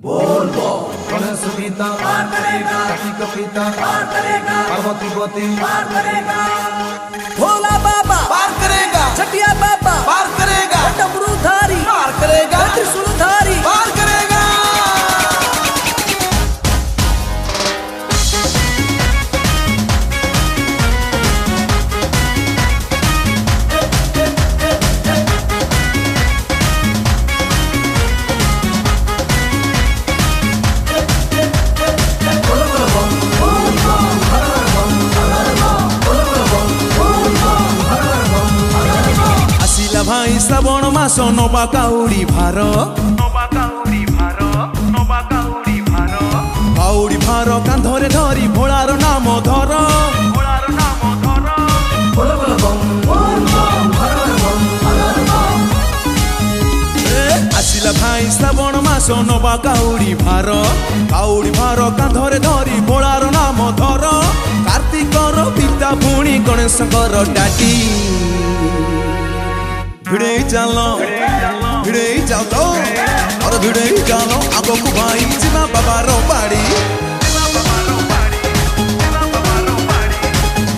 बोल गणेश पिता पार करेगा, कार्तिक पिता पार करेगा, पार्वती पति पार करेगा, भोला बाबा पार करेगा, छठिया बाबा पार करेगा, डमरूधारी पार करेगा, त्रिशूलधारी पार करेगा। भाई श्रावण मास नवा काउड़ी भार काउड़ी भार कांधरे धरी भोलार नाम धर आसिला भाई श्रावण मास नवा काउड़ी भार कांधरे धरी भोलार नाम धर कार्तिकर पिता पुणी गणेशकर डाटी भिड़े चलो और भिड़े चलो आगो को भाई जीवा बाबार बाड़ी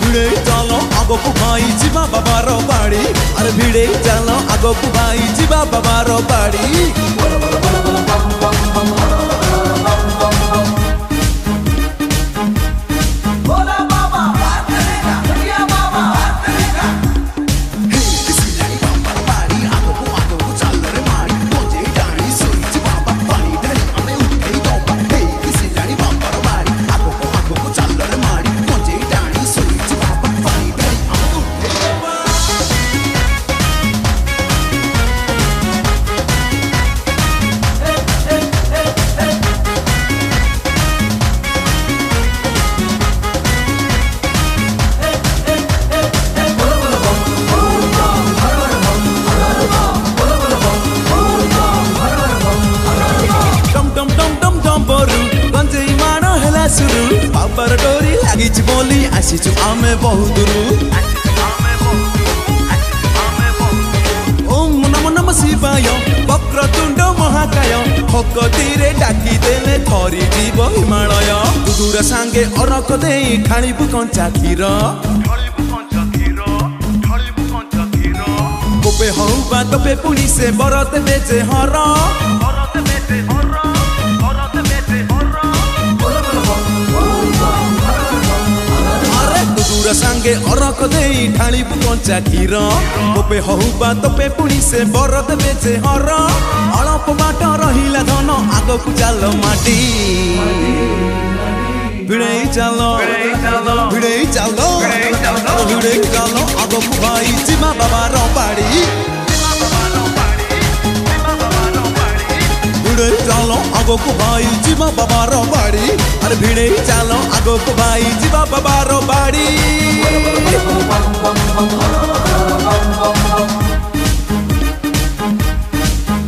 भिड़े चलो आगो को भाई जीवा बाबार बाड़ी अरे भिड़े चलो आगो को भाई जीवा बाबार बाड़ी। बाबार डोरी लगी बोली आसीचु आमे बहुत दूर ओम नमो नमः शिवाय वक्रतुंड महाकाय भक्तिरे डाकी देले थरी जीव हिमालय दुदुरा सांगे अरख देई खाणीबु कंचा खीर कोपे हौ बा तपे पुनी से बरत बेचे हर सांगे अरख देई ढाळीबु कंचा खीर तोपे हहुबा तोपे पुणी से बरद बेचे हर अल्प बाट रहिला धन आगकु चाल माटी भिड़े चलो आगकु भाई जीवा बाबार बाड़ी भिड़े चलो आगकु भाई जीवा बाबार बाड़ी अरे भिड़े चलो आगकु भाई जीवा बाबार बाड़ी।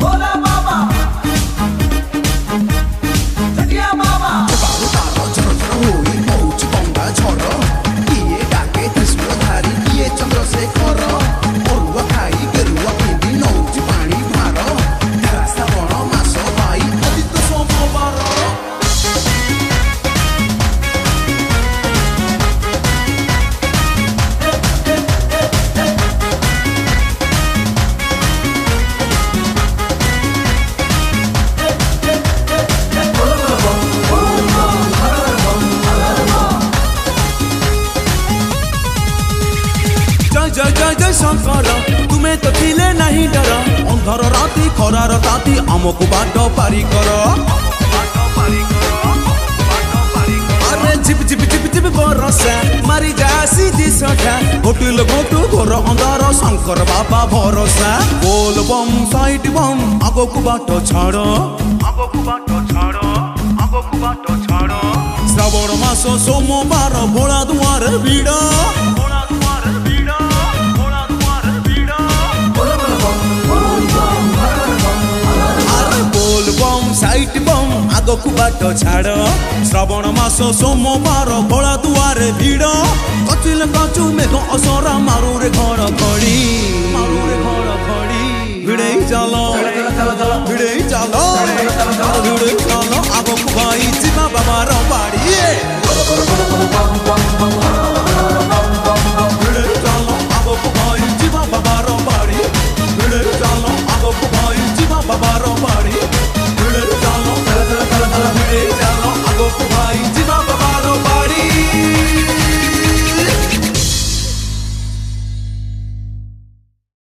भोला बाबा छठिया बाबा त्रिशूलधारी किए चंद्रशेखर अरुआ खाई गेरुआ पिंडी नौची पानी भार श्रावण मास भाई आदित्य सोमवार जय जय जय शंकर तुम्हें तो थिले नहीं डर अंधर राति खरार ताती आमको बाट पारी कर अरे झिप झिप झिप झिप बरसा मारी जा सीधी सठा होटल घोटू घोर अंधार शंकर बाबा भरोसा बोल बम साइड बम आगो को बाट छाड़ श्रावण मास सोमवार भोला दुआर भीड़ साइट बम आगकु बाट छाड़ श्रावण मास सोमवार भोला दुआरे भीड़ कचिल कचु मेघ असरा मारुरे घर खड़ी भिड़े चलो